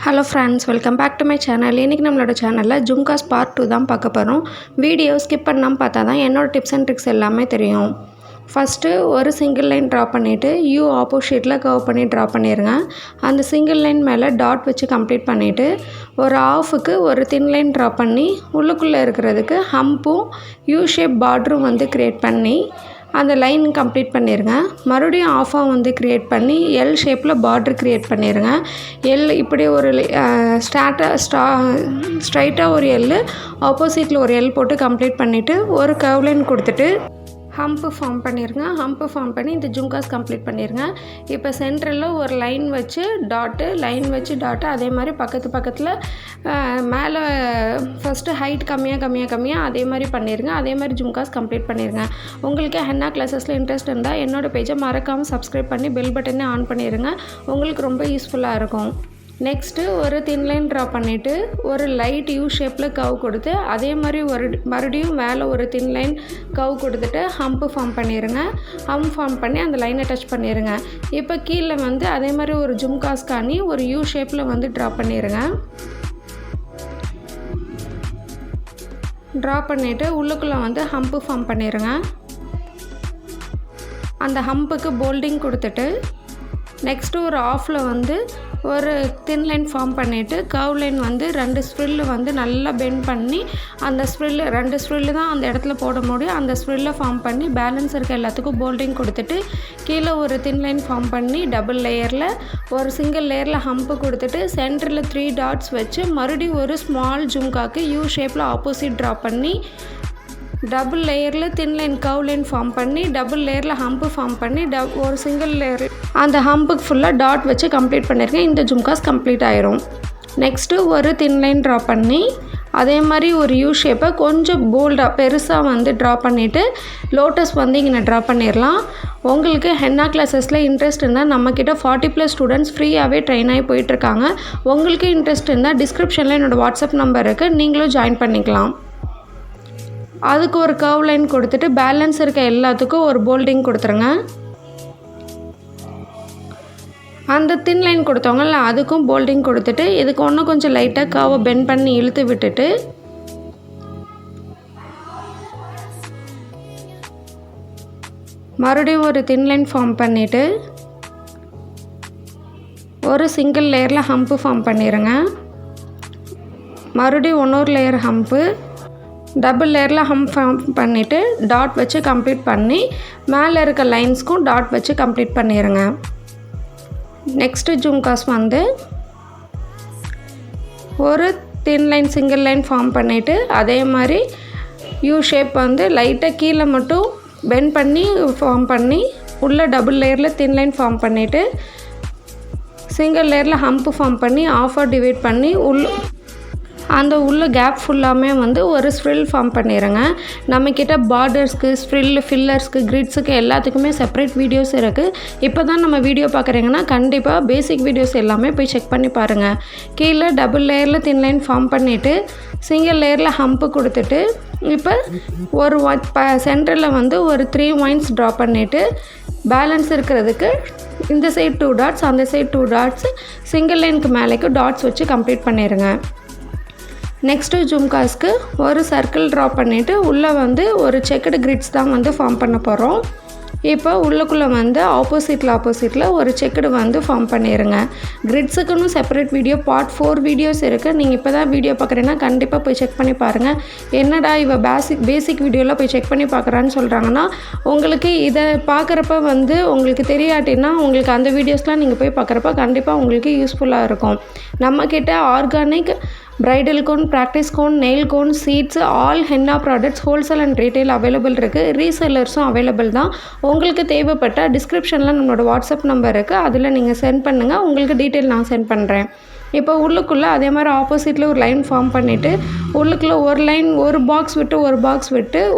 Hello friends, welcome back to my channel. இன்றைக்கி நம்மளோட சேனலில் ஜும்காஸ் பார்ட் 2 தான் பார்க்க போகிறோம். வீடியோ ஸ்கிப் பண்ணாமல் பார்த்தா தான் என்னோடய டிப்ஸ் அண்ட் ட்ரிக்ஸ் எல்லாமே தெரியும். ஃபஸ்ட்டு ஒரு சிங்கிள் லைன் ட்ரா பண்ணிவிட்டு யூ ஆப்போசிட்டில் கர்வ் பண்ணி ட்ரா பண்ணிடுங்க. அந்த சிங்கிள் லைன் மேலே டாட் வச்சு கம்ப்ளீட் பண்ணிவிட்டு ஒரு ஆஃபுக்கு ஒரு தின் லைன் ட்ரா பண்ணி உள்ளுக்குள்ளே இருக்கிறதுக்கு ஹம்பும் யூ ஷேப் பார்டரும் க்ரியேட் பண்ணி அந்த லைன் கம்ப்ளீட் பண்ணிடுங்க. மறுபடியும் ஆஃபாக க்ரியேட் பண்ணி எல் ஷேப்பில் பார்டர் க்ரியேட் பண்ணிடுங்க. எல் இப்படி ஒரு ஸ்ட்ரைட்டாக ஒரு எல், ஆப்போசிட்டில் ஒரு எல் போட்டு கம்ப்ளீட் பண்ணிவிட்டு ஒரு கர்வ் லைன் கொடுத்துட்டு ஹம்பு ஃபார்ம் பண்ணிடுங்க. ஹம்பு ஃபார்ம் பண்ணி இந்த ஜும்காஸ் கம்ப்ளீட் பண்ணிடுங்க. இப்போ சென்டரில் ஒரு லைன் வச்சு டாட்டு அதே மாதிரி பக்கத்தில் மேலே ஃபஸ்ட்டு ஹைட் கம்மியாக அதே மாதிரி பண்ணிடுங்க. அதே மாதிரி ஜும்காஸ் கம்ப்ளீட் பண்ணிடுங்க. உங்களுக்கு ஹென்னா கிளாஸஸில் இன்ட்ரெஸ்ட் இருந்தால் என்னோடய பேஜை மறக்காமல் சப்ஸ்கிரைப் பண்ணி பெல் பட்டனே ஆன் பண்ணிடுங்க. உங்களுக்கு ரொம்ப யூஸ்ஃபுல்லாக இருக்கும். நெக்ஸ்ட்டு ஒரு தின் லைன் ட்ரா பண்ணிவிட்டு ஒரு லைட் யூ ஷேப்பில் கர்வ் கொடுத்து அதே மாதிரி மறுபடியும் மேலே ஒரு தின் லைன் கர்வ் கொடுத்துட்டு ஹம்பு ஃபார்ம் பண்ணிடுங்க. ஹம்ப் ஃபார்ம் பண்ணி அந்த லைனை டச் பண்ணிடுங்க. இப்போ கீழே அதே மாதிரி ஒரு ஜும்காஸ்கானி ஒரு யூ ஷேப்பில் ட்ரா பண்ணிடுங்க. ட்ரா பண்ணிவிட்டு உள்ளுக்குள்ளே ஹம்பு ஃபார்ம் பண்ணிடுங்க. அந்த ஹம்புக்கு போல்டிங் கொடுத்துட்டு நெக்ஸ்ட்டு ஒரு ஆஃபில் ஒரு தின் லைன் ஃபார்ம் பண்ணிவிட்டு கர்வ் லைன் ரெண்டு ஸ்ப்ரில்லு நல்லா பெண்ட் பண்ணி அந்த ரெண்டு ஸ்ப்ரில்லு தான் அந்த இடத்துல போட முடியும். அந்த ஸ்ப்ரில்லை ஃபார்ம் பண்ணி பேலன்ஸ் இருக்க எல்லாத்துக்கும் போல்டிங் கொடுத்துட்டு கீழே ஒரு தின் லைன் ஃபார்ம் பண்ணி டபுள் லேயரில் ஒரு சிங்கிள் லேயரில் ஹம்பு கொடுத்துட்டு சென்டரில் 3 டாட்ஸ் வச்சு மறுபடியும் ஒரு ஸ்மால் ஜும்காக்கு யூ ஷேப்பில் ஆப்போசிட் ட்ரா பண்ணி டபுள் லேயரில் thin line curve line form பண்ணி டபுள் லேயரில் ஹம்பு ஃபார்ம் பண்ணி ஒரு சிங்கிள் லேயர் அந்த ஹம்புக்கு ஃபுல்லாக டாட் வச்சு கம்ப்ளீட் பண்ணியிருக்கேன். இந்த ஜும்காஸ் கம்ப்ளீட் ஆயிரும். நெக்ஸ்ட்டு ஒரு தின் லைன் ட்ரா பண்ணி அதே மாதிரி ஒரு யூ ஷேப்பை கொஞ்சம் போல்டாக பெருசாக ட்ரா பண்ணிவிட்டு லோட்டஸ் இங்கே ட்ரா பண்ணிடலாம். உங்களுக்கு ஹென்னா கிளாஸஸில் இன்ட்ரெஸ்ட் இருந்தால் நம்மக்கிட்ட 40+ ஸ்டூடெண்ட்ஸ் ஃப்ரீயாகவே ட்ரெயின் ஆகி போயிட்டுருக்காங்க. உங்களுக்கு இன்ட்ரெஸ்ட் இருந்தால் டிஸ்கிரிப்ஷனில் என்னோடய வாட்ஸ்அப் நம்பர் இருக்குது, நீங்களும் ஜாயின் பண்ணிக்கலாம். அதுக்கு ஒரு கர்வ் லைன் கொடுத்துட்டு பேலன்ஸ் இருக்க எல்லாத்துக்கும் ஒரு போல்டிங் கொடுத்துருங்க. அந்த தின் லைன் கொடுத்தவங்கல்ல அதுக்கும் போல்டிங் கொடுத்துட்டு இதுக்கு ஒன்றும் கொஞ்சம் லைட்டாக கர்வை பெண்ட் பண்ணி இழுத்து விட்டுட்டு மறுபடியும் ஒரு தின் லைன் ஃபார்ம் பண்ணிவிட்டு ஒரு சிங்கிள் லேயரில் ஹம்பு ஃபார்ம் பண்ணிடுங்க. மறுபடியும் இன்னொரு லேயர் ஹம்பு டபுள் லேயரில் ஹம்ப் ஃபார்ம் பண்ணிவிட்டு டாட் வச்சு கம்ப்ளீட் பண்ணி மேலே இருக்க லைன்ஸ்க்கும் டாட் வச்சு கம்ப்ளீட் பண்ணிடுங்க. நெக்ஸ்ட்டு ஜும்காஸ் ஒரு thin line single line form பண்ணிவிட்டு அதே மாதிரி யூ ஷேப் லைட்டாக கீழே மட்டும் பெண்ட் பண்ணி ஃபார்ம் பண்ணி உள்ளே டபுள் லேயரில் தின் லைன் ஃபார்ம் பண்ணிவிட்டு சிங்கிள் லேயரில் ஹம்ப்பு ஃபார்ம் பண்ணி ஆஃபாக டிவைட் பண்ணி அந்த உள்ள கேப் ஃபுல்லாமே ஒரு ஸ்ப்ரில் ஃபார்ம் பண்ணிடுங்க. நம்மக்கிட்ட பார்டர்ஸ்க்கு ஃபில்லர்ஸ்க்கு கிரிட்ஸுக்கு எல்லாத்துக்குமே செப்பரேட் வீடியோஸ் இருக்குது. இப்போ தான் நம்ம வீடியோ பார்க்குறீங்கன்னா கண்டிப்பாக பேசிக் வீடியோஸ் எல்லாமே போய் செக் பண்ணி பாருங்கள். கீழே டபுள் லேயரில் தின் லைன் ஃபார்ம் பண்ணிவிட்டு சிங்கிள் லேயரில் ஹம்ப்பு கொடுத்துட்டு இப்போ ஒரு சென்டரில் ஒரு 3 ஒயின்ஸ் ட்ரா பண்ணிவிட்டு பேலன்ஸ் இருக்கிறதுக்கு இந்த சைட் 2 டாட்ஸ் அந்த சைட் 2 டாட்ஸ் சிங்கிள் லைனுக்கு மேலேக்கு டாட்ஸ் வச்சு கம்ப்ளீட் பண்ணிடுங்க. நெக்ஸ்ட்டு ஜும்காஸ்க்கு ஒரு சர்க்கிள் ட்ரா பண்ணிவிட்டு உள்ளே ஒரு செக்குடு கிரிட்ஸ் தான் ஃபார்ம் பண்ண போகிறோம். இப்போ உள்ளுக்குள்ளே ஆப்போசிட்டில் ஒரு செக்குடு ஃபார்ம் பண்ணிடுங்க. கிரிட்ஸுக்குன்னு செப்பரேட் வீடியோ பார்ட் 4 வீடியோஸ் இருக்குது. நீங்கள் இப்போ தான் வீடியோ பார்க்குறீங்கன்னா கண்டிப்பாக போய் செக் பண்ணி பாருங்கள். என்னடா இவ பேசிக் வீடியோவில் போய் செக் பண்ணி பார்க்குறான்னு சொல்கிறாங்கன்னா உங்களுக்கு இதை பார்க்குறப்ப உங்களுக்கு தெரியாட்டின்னா உங்களுக்கு அந்த வீடியோஸ்லாம் நீங்கள் போய் பார்க்குறப்ப கண்டிப்பாக உங்களுக்கு யூஸ்ஃபுல்லாக இருக்கும். நம்மக்கிட்ட organic bridal cone, practice cone, nail cone, sheets, all henna products wholesale and retail available இருக்குது. ரீசெல்லர்ஸும் அவைலபிள் தான். உங்களுக்கு தேவைப்பட்ட டிஸ்கிரிப்ஷனில் நம்மளோட வாட்ஸ்அப் நம்பர் இருக்குது, அதில் நீங்கள் சென்ட் பண்ணுங்கள். உங்களுக்கு டீட்டெயில் நான் சென்ட் பண்ணுறேன். இப்போ உள்ளுக்குள்ளே அதே மாதிரி ஆப்போசிட்டில் ஒரு லைன் ஃபார்ம் பண்ணிவிட்டு உள்ளுக்குள்ளே ஒரு லைன் ஒரு பாக்ஸ் விட்டு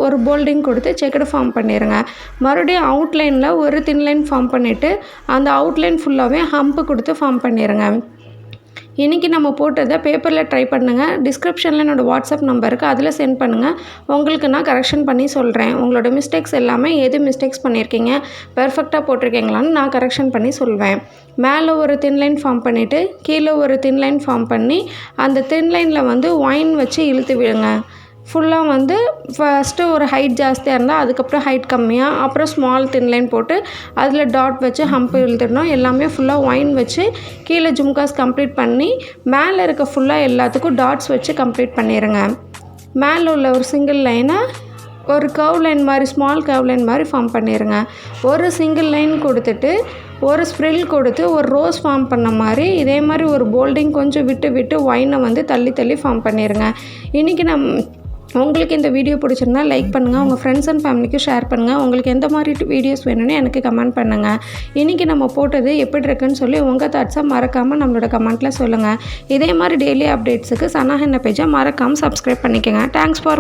ஒரு போல்டிங் கொடுத்து செக்குடு ஃபார்ம் பண்ணிடுங்க. மறுபடியும் அவுட்லைனில் ஒரு தின் லைன் ஃபார்ம் பண்ணிவிட்டு அந்த அவுட்லைன் ஃபுல்லாகவே ஹம்பு கொடுத்து ஃபார்ம் பண்ணிடுங்க. இன்றைக்கி நம்ம போட்டதை பேப்பரில் ட்ரை பண்ணுங்கள். டிஸ்கிரிப்ஷனில் என்னோடய வாட்ஸ்அப் நம்பர் இருக்குது, அதில் சென்ட் பண்ணுங்கள். உங்களுக்கு நான் கரெக்ஷன் பண்ணி சொல்கிறேன். உங்களோட மிஸ்டேக்ஸ் எல்லாமே எது மிஸ்டேக்ஸ் பண்ணியிருக்கீங்க, பெர்ஃபெக்டாக போட்டிருக்கீங்களான்னு நான் கரெக்ஷன் பண்ணி சொல்வேன். மேலே ஒரு தின் லைன் ஃபார்ம் பண்ணிவிட்டு கீழே ஒரு தின் லைன் ஃபார்ம் பண்ணி அந்த தின் லைனில் வந்து ஒயின் வச்சு இழுத்து விடுங்க. ஃபுல்லாக வந்து ஃபஸ்ட்டு ஒரு ஹைட் ஜாஸ்தியாக இருந்தால் அதுக்கப்புறம் ஹைட் கம்மியாக, அப்புறம் ஸ்மால் தின் லைன் போட்டு அதில் டாட் வச்சு ஹம்ப் இழுத்துடணும். எல்லாமே ஃபுல்லாக ஒயின் வச்சு கீழே ஜும்காஸ் கம்ப்ளீட் பண்ணி மேலே இருக்க ஃபுல்லாக எல்லாத்துக்கும் டாட்ஸ் வச்சு கம்ப்ளீட் பண்ணிடுங்க. மேலே உள்ள ஒரு சிங்கிள் லைனை ஒரு கர்வ் லைன் மாதிரி, ஸ்மால் கர்வ் லைன் மாதிரி ஃபார்ம் பண்ணிடுங்க. ஒரு சிங்கிள் லைன் கொடுத்துட்டு ஒரு ஸ்ப்ரில் கொடுத்து ஒரு ரோஸ் ஃபார்ம் பண்ண மாதிரி இதே மாதிரி ஒரு போல்டிங் கொஞ்சம் விட்டு விட்டு ஒயினை வந்து தள்ளி தள்ளி ஃபார்ம் பண்ணிடுங்க. இன்றைக்கி உங்களுக்கு இந்த வீடியோ பிடிச்சிருந்தா லைக் பண்ணுங்கள், உங்கள் ஃப்ரெண்ட்ஸ் அண்ட் ஃபேமிலிக்கு ஷேர் பண்ணுங்கள். உங்களுக்கு எந்த மாதிரி வீடியோஸ் வேணும்னு எனக்கு கமெண்ட் பண்ணுங்கள். இன்றைக்கி நம்ம போட்டது எப்படி இருக்குன்னு சொல்லி உங்கள் தாட்ஸை மறக்காமல் நம்மளோட கமெண்ட்டில் சொல்லுங்கள். இதே மாதிரி டெய்லி அப்டேட்ஸுக்கு சனா ஹென்னா பேஜை மறக்காமல் சப்ஸ்கிரைப் பண்ணிக்கோங்க. Thanks for